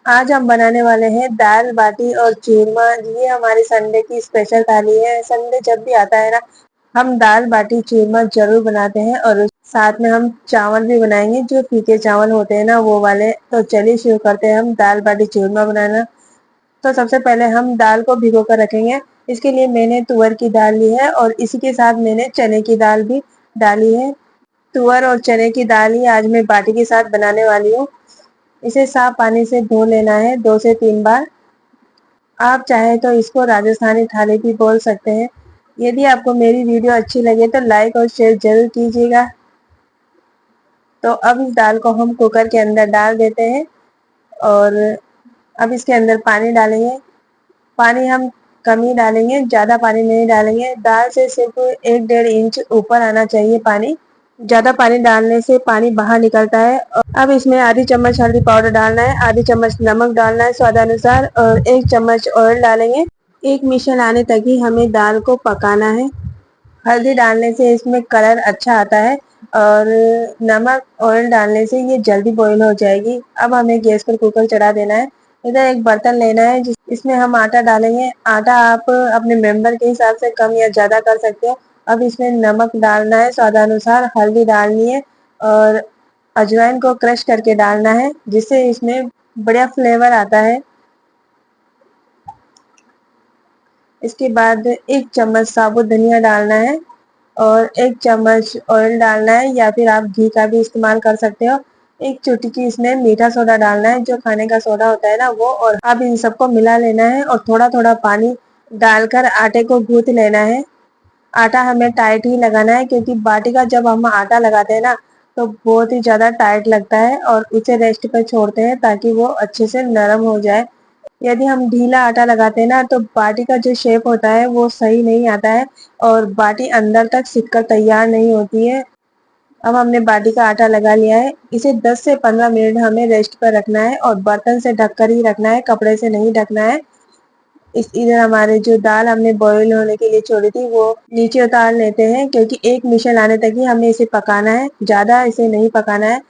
आज हम बनाने वाले हैं दाल बाटी और चूरमा। ये हमारी संडे की स्पेशल थाली है। संडे जब भी आता है ना, हम दाल बाटी चूरमा जरूर बनाते हैं और साथ में हम चावल भी बनाएंगे, जो फीके चावल होते हैं ना वो वाले। तो चलिए शुरू करते हैं हम दाल बाटी चूरमा बनाना। तो सबसे पहले हम दाल को भिगो कर रखेंगे। इसके लिए मैंने तुअर की दाल ली है और इसी के साथ मैंने चने की दाल भी डाली है। तुअर और चने की दाल ही आज मैं बाटी के साथ बनाने वाली हूँ। इसे साफ पानी से धो लेना है 2 से 3 बार। आप चाहे तो इसको राजस्थानी थाली भी बोल सकते हैं। यदि आपको मेरी वीडियो अच्छी लगे तो लाइक और शेयर जरूर कीजिएगा। तो अब इस दाल को हम कुकर के अंदर डाल देते हैं और अब इसके अंदर पानी डालेंगे। पानी हम कम ही डालेंगे, ज्यादा पानी नहीं डालेंगे। दाल से सिर्फ 1-1.5 इंच ऊपर आना चाहिए पानी। ज्यादा पानी डालने से पानी बाहर निकलता है। अब इसमें आधी चम्मच हल्दी पाउडर डालना है, आधी चम्मच नमक डालना है स्वादानुसार और 1 चम्मच ऑयल डालेंगे। एक मिशन आने तक ही हमें दाल को पकाना है। हल्दी डालने से इसमें कलर अच्छा आता है और नमक ऑयल डालने से ये जल्दी बॉईल हो जाएगी। अब हमें गैस पर कुकर चढ़ा देना है। इधर एक बर्तन लेना है इसमें हम आटा डालेंगे। आटा आप अपने मेंबर के हिसाब से कम या ज्यादा कर सकते हो। अब इसमें नमक डालना है स्वादानुसार, हल्दी डालनी है और अजवाइन को क्रश करके डालना है, जिससे इसमें बढ़िया फ्लेवर आता है। इसके बाद 1 चम्मच साबुत धनिया डालना है और 1 चम्मच ऑयल डालना है, या फिर आप घी का भी इस्तेमाल कर सकते हो। एक चुटकी इसमें मीठा सोडा डालना है, जो खाने का सोडा होता है ना वो। और अब इन सबको मिला लेना है और थोड़ा थोड़ा पानी डालकर आटे को गूंथ लेना है। आटा हमें टाइट ही लगाना है, क्योंकि बाटी का जब हम आटा लगाते हैं ना तो बहुत ही ज्यादा टाइट लगता है और उसे रेस्ट पर छोड़ते हैं ताकि वो अच्छे से नरम हो जाए। यदि हम ढीला आटा लगाते हैं ना तो बाटी का जो शेप होता है वो सही नहीं आता है और बाटी अंदर तक सिक कर तैयार नहीं होती है। अब हमने बाटी का आटा लगा लिया है। इसे 10 से 15 मिनट हमें रेस्ट पर रखना है और बर्तन से ढककर ही रखना है, कपड़े से नहीं ढकना है। इधर हमारे जो दाल हमने बॉईल होने के लिए छोड़ी थी वो नीचे उतार लेते हैं, क्योंकि एक मिशन आने तक ही हमें इसे पकाना है, ज्यादा इसे नहीं पकाना है।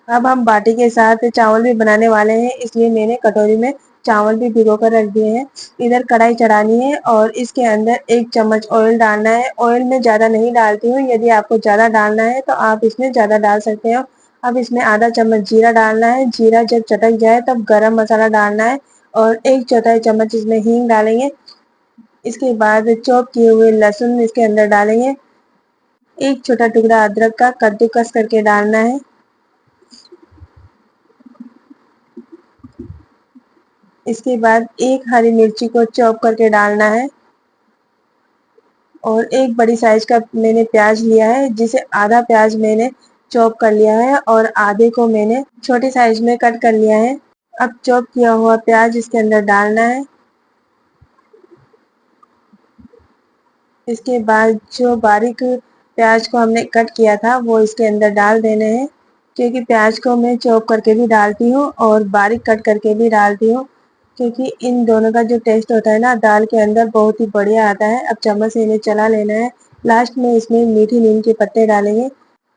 अब हम बाटी के साथ चावल भी बनाने वाले हैं, इसलिए मैंने कटोरी में चावल भी भिगो कर रख दिए हैं। इधर कढ़ाई चढ़ानी है और इसके अंदर 1 चम्मच ऑयल डालना है। ऑयल में ज्यादा नहीं डालती हूँ, यदि आपको ज्यादा डालना है तो आप इसमें ज्यादा डाल सकते हो। अब इसमें आधा चम्मच जीरा डालना है। जीरा जब चटक जाए तब गरम मसाला डालना है और 1/4 चम्मच इसमें हींग डालेंगे। इसके बाद चॉप किए हुए लहसुन इसके अंदर डालेंगे। एक छोटा टुकड़ा अदरक का कद्दूकस करके डालना है। इसके बाद एक हरी मिर्ची को चॉप करके डालना है और एक बड़ी साइज का मैंने प्याज लिया है, जिसे आधा प्याज मैंने चॉप कर लिया है और आधे को मैंने छोटी साइज में कट कर लिया है। अब चॉप किया हुआ प्याज इसके अंदर डालना है। इसके बाद जो बारीक प्याज को हमने कट किया था वो इसके अंदर डाल देने हैं, क्योंकि प्याज को मैं चॉप करके भी डालती हूँ और बारीक कट करके भी डालती हूँ, क्योंकि इन दोनों का जो टेस्ट होता है ना दाल के अंदर बहुत ही बढ़िया आता है। अब चम्मच से इन्हें चला लेना है। लास्ट में इसमें मीठी नीम के पत्ते डालेंगे,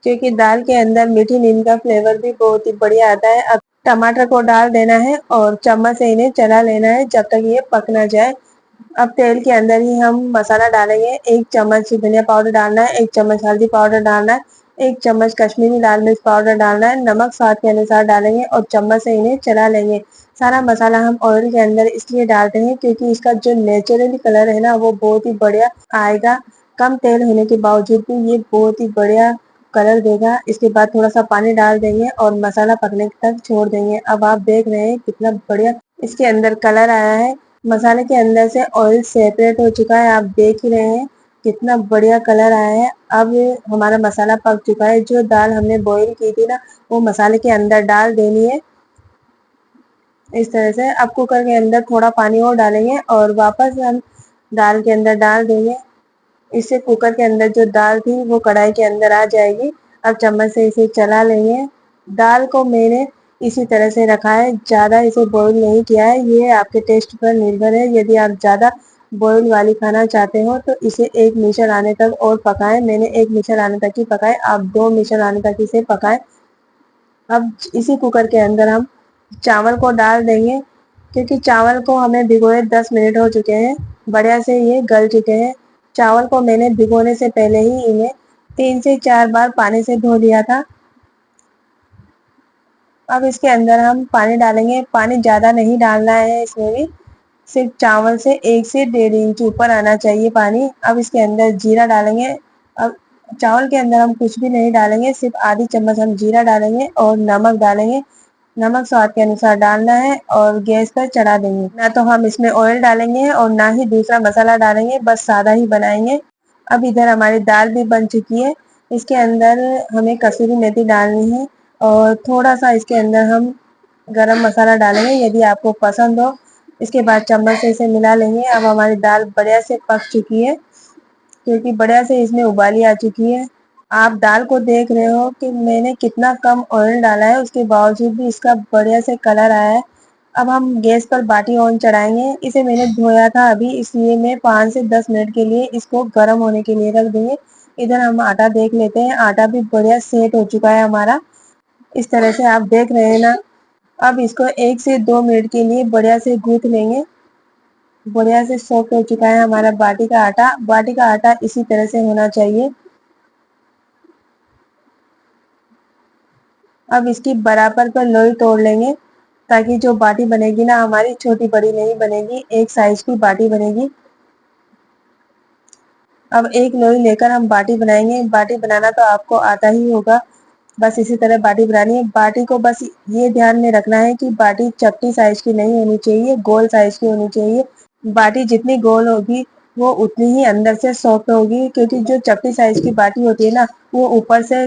क्योंकि दाल के अंदर मीठी नीम का फ्लेवर भी बहुत ही बढ़िया आता है। अब टमाटर को डाल देना है और चम्मच से इन्हें चला लेना है जब तक ये पक ना जाए। अब तेल के अंदर ही हम मसाला डालेंगे। 1 चम्मच धनिया पाउडर डालना है, 1 चम्मच हल्दी पाउडर डालना है, 1 चम्मच कश्मीरी लाल मिर्च पाउडर डालना है, नमक स्वाद के अनुसार डालेंगे और चम्मच से इन्हें चला लेंगे। सारा मसाला हम ऑयल के अंदर इसलिए डालते हैं क्योंकि इसका जो नेचुरली कलर है ना वो बहुत ही बढ़िया आएगा। कम तेल होने के बावजूद भी ये बहुत ही बढ़िया कलर देगा। इसके बाद थोड़ा सा पानी डाल देंगे और मसाला पकने तक छोड़ देंगे। अब आप देख रहे हैं कितना बढ़िया इसके अंदर कलर आया है। मसाले के अंदर से ऑयल सेपरेट हो चुका है, आप देख ही रहे हैं कितना बढ़िया कलर आया है। अब हमारा मसाला पक चुका है। जो दाल हमने बॉईल की थी ना वो मसाले के अंदर डाल देनी है इस तरह से। अब कुकर के अंदर थोड़ा पानी और डालेंगे और वापस हम दाल के अंदर डाल देंगे। इससे कुकर के अंदर जो दाल थी वो कढ़ाई के अंदर आ जाएगी। अब चम्मच से इसे चला लेंगे। दाल को मैंने इसी तरह से रखा है, ज्यादा इसे बॉईल नहीं किया है। ये आपके टेस्ट पर निर्भर है। यदि आप ज्यादा बॉईल वाली खाना चाहते हो तो इसे एक मिशल आने तक और पकाएं। मैंने एक मिशल आने तक ही पकाए, आप 2 मिशल आने तक इसे पकाएं। अब इसी कुकर के अंदर हम चावल को डाल देंगे। क्योंकि चावल को हमें भिगोए 10 मिनट हो चुके हैं, बढ़िया से ये गल चुके हैं। चावल को मैंने भिगोने से पहले ही इन्हें 3 से 4 बार पानी से धो लिया था। अब इसके अंदर हम पानी डालेंगे, पानी ज़्यादा नहीं डालना है इसमें भी, सिर्फ चावल से 1 से 1.5 इंच ऊपर आना चाहिए पानी। अब इसके अंदर जीरा डालेंगे। अब चावल के अंदर हम कुछ भी नहीं डालेंगे, सिर्फ आधी चम्मच हम जीरा डालेंगे और नमक डालेंगे। नमक स्वाद के अनुसार डालना है और गैस पर चढ़ा देंगे। ना तो हम इसमें ऑयल डालेंगे और ना ही दूसरा मसाला डालेंगे, बस सादा ही बनाएंगे। अब इधर हमारी दाल भी बन चुकी है। इसके अंदर हमें कसूरी मेथी डालनी है और थोड़ा सा इसके अंदर हम गरम मसाला डालेंगे यदि आपको पसंद हो। इसके बाद चम्मच से इसे मिला लेंगे। अब हमारी दाल बढ़िया से पक चुकी है, क्योंकि बढ़िया से इसमें उबाली आ चुकी है। आप दाल को देख रहे हो कि मैंने कितना कम ऑयल डाला है, उसके बावजूद भी इसका बढ़िया से कलर आया है। अब हम गैस पर बाटी ऑन चढ़ाएंगे। इसे मैंने धोया था अभी, इसलिए मैं 5 से 10 मिनट के लिए इसको गर्म होने के लिए रख देंगे। इधर हम आटा देख लेते हैं, आटा भी बढ़िया सेट हो चुका है हमारा, इस तरह से आप देख रहे हैं ना। अब इसको 1 से 2 मिनट के लिए बढ़िया से गूंथ लेंगे। बढ़िया से सॉफ्ट हो चुका है हमारा बाटी का आटा। बाटी का आटा इसी तरह से होना चाहिए। अब इसकी बराबर पर लोई तोड़ लेंगे, ताकि जो बाटी बनेगी ना हमारी, छोटी बड़ी नहीं बनेगी, एक साइज की बाटी बनेगी। अब एक लोई लेकर हम बाटी बनाएंगे। बाटी बनाना तो आपको आता ही होगा, बस इसी तरह बाटी बनानी है। बाटी को बस ये ध्यान में रखना है कि बाटी चपटी साइज की नहीं होनी चाहिए, गोल साइज की होनी चाहिए। बाटी जितनी गोल होगी वो उतनी ही अंदर से सॉफ्ट होगी, क्योंकि जो चपटी साइज की बाटी होती है ना, वो ऊपर से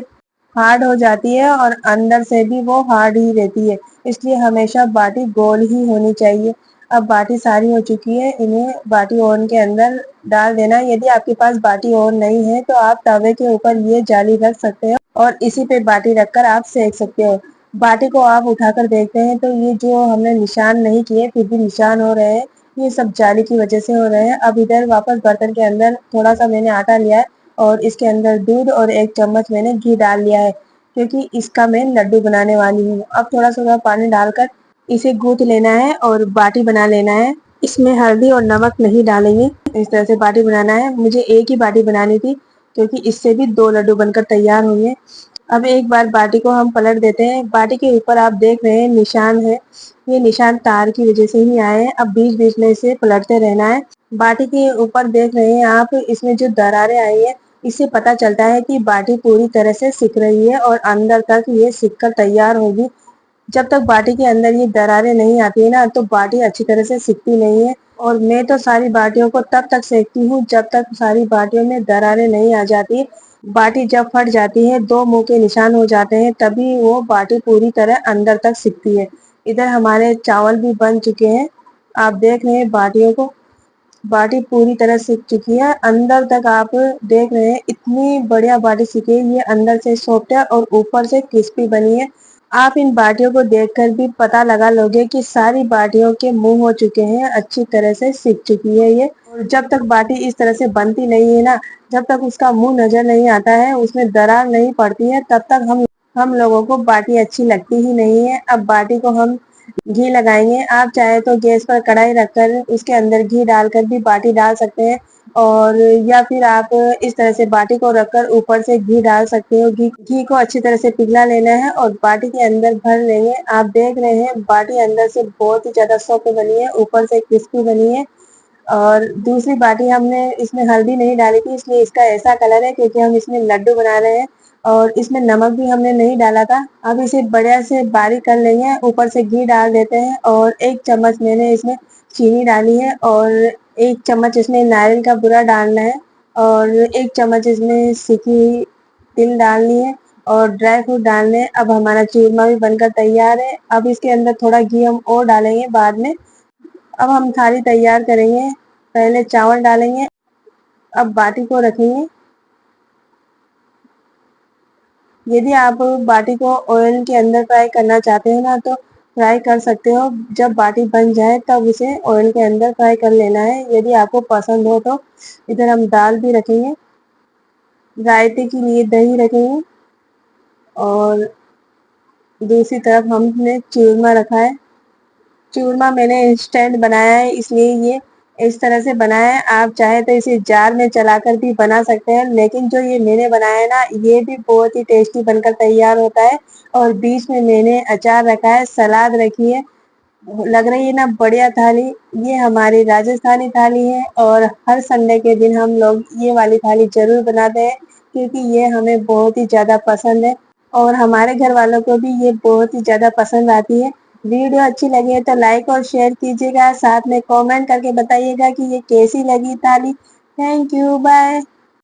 हार्ड हो जाती है और अंदर से भी वो हार्ड ही रहती है। इसलिए हमेशा बाटी गोल ही होनी चाहिए। अब बाटी सारी हो चुकी है, इन्हें बाटी ओवन के अंदर डाल देना है। यदि आपके पास बाटी ओवन नहीं है तो आप तवे के ऊपर ये जाली रख सकते हो और इसी पे बाटी रखकर आप सेक सकते हो। बाटी को आप उठाकर देखते हैं तो ये जो हमने निशान नहीं किए फिर भी निशान हो रहे हैं, ये सब जाली की वजह से हो रहे हैं। अब इधर वापस बर्तन के अंदर थोड़ा सा मैंने आटा लिया है और इसके अंदर दूध और 1 चम्मच मैंने घी डाल लिया है, क्योंकि इसका मैं लड्डू बनाने वाली हूँ। अब थोड़ा सा पानी डालकर इसे गूंथ लेना है और बाटी बना लेना है। इसमें हल्दी और नमक नहीं डालेंगे। इस तरह से बाटी बनाना है। मुझे एक ही बाटी बनानी थी, क्योंकि इससे भी 2 लड्डू बनकर तैयार होंगे। अब एक बार बाटी को हम पलट देते हैं। बाटी के ऊपर आप देख रहे हैं निशान है, ये निशान तार की वजह से ही आए हैं। अब बीच बीच में इसे पलटते रहना है। बाटी के ऊपर देख रहे हैं आप, इसमें जो दरारें आई है, इससे पता चलता है कि बाटी पूरी तरह से सिक रही है और अंदर तक ये सिक कर तैयार होगी। जब तक बाटी के अंदर ये दरारें नहीं आती है ना, तो बाटी अच्छी तरह से सिकती नहीं है। और मैं तो सारी बाटियों को तब तक सेकती हूँ जब तक सारी बाटियों में दरारें नहीं आ जाती। बाटी जब फट जाती है, 2 मुंह के निशान हो जाते हैं, तभी वो बाटी पूरी तरह अंदर तक सिकती है। इधर हमारे चावल भी बन चुके हैं, आप देख रहे हैं बाटियों को। बाटी पूरी तरह सिक चुकी है, अंदर तक आप देख रहे हैं, इतनी बढ़िया बाटी सिकी है। ये अंदर से सॉफ्ट है और ऊपर से क्रिस्पी बनी है। आप इन बाटियों को देखकर भी पता लगा लोगे कि सारी बाटियों के मुंह हो चुके हैं, अच्छी तरह से सिक चुकी है ये। और जब तक बाटी इस तरह से बनती नहीं है ना, जब तक उसका मुंह नजर नहीं आता है, उसमें दरार नहीं पड़ती है, तब तक हम लोगों को बाटी अच्छी लगती ही नहीं है। अब बाटी को हम घी लगाएंगे। आप चाहे तो गैस पर कढ़ाई रखकर उसके अंदर घी डालकर भी बाटी डाल सकते हैं, और या फिर आप इस तरह से बाटी को रखकर ऊपर से घी डाल सकते हो। घी को अच्छी तरह से पिघला लेना है और बाटी के अंदर भर लेंगे। आप देख रहे हैं बाटी अंदर से बहुत ही ज्यादा सॉफ्ट बनी है, ऊपर से क्रिस्पी बनी है। और दूसरी बाटी हमने इसमें हल्दी नहीं डाली थी, इसलिए इसका ऐसा कलर है, क्योंकि हम इसमें लड्डू बना रहे हैं और इसमें नमक भी हमने नहीं डाला था। अब इसे बढ़िया से बारीक कर लेंगे, ऊपर से घी डाल देते हैं और 1 चम्मच मैंने इसमें चीनी डाली है और 1 चम्मच इसमें नारियल का बुरा डालना है और 1 चम्मच इसमें सीखी तिल डालनी है और ड्राई फ्रूट डालने हैं। अब हमारा चूरमा भी बनकर तैयार है। अब इसके अंदर थोड़ा घी हम और डालेंगे बाद में। अब हम थाली तैयार करेंगे। पहले चावल डालेंगे, अब बाटी को रखेंगे। यदि आप बाटी को ऑयल के अंदर फ्राई करना चाहते हो ना, तो फ्राई कर सकते हो। जब बाटी बन जाए तब उसे ऑयल के अंदर फ्राई कर लेना है, यदि आपको पसंद हो तो। इधर हम दाल भी रखेंगे, रायते के लिए दही रखेंगे और दूसरी तरफ हमने चूरमा रखा है। चूरमा मैंने इंस्टेंट बनाया है, इसलिए ये इस तरह से बनाया है। आप चाहे तो इसे जार में चलाकर भी बना सकते हैं, लेकिन जो ये मैंने बनाया है ना, ये भी बहुत ही टेस्टी बनकर तैयार होता है। और बीच में मैंने अचार रखा है, सलाद रखी है। लग रही है ना बढ़िया थाली। ये हमारी राजस्थानी थाली है और हर संडे के दिन हम लोग ये वाली थाली जरूर बनाते हैं, क्योंकि ये हमें बहुत ही ज़्यादा पसंद है और हमारे घर वालों को भी ये बहुत ही ज़्यादा पसंद आती है। वीडियो अच्छी लगी है तो लाइक और शेयर कीजिएगा, साथ में कमेंट करके बताइएगा कि ये कैसी लगी थाली। Thank you, bye.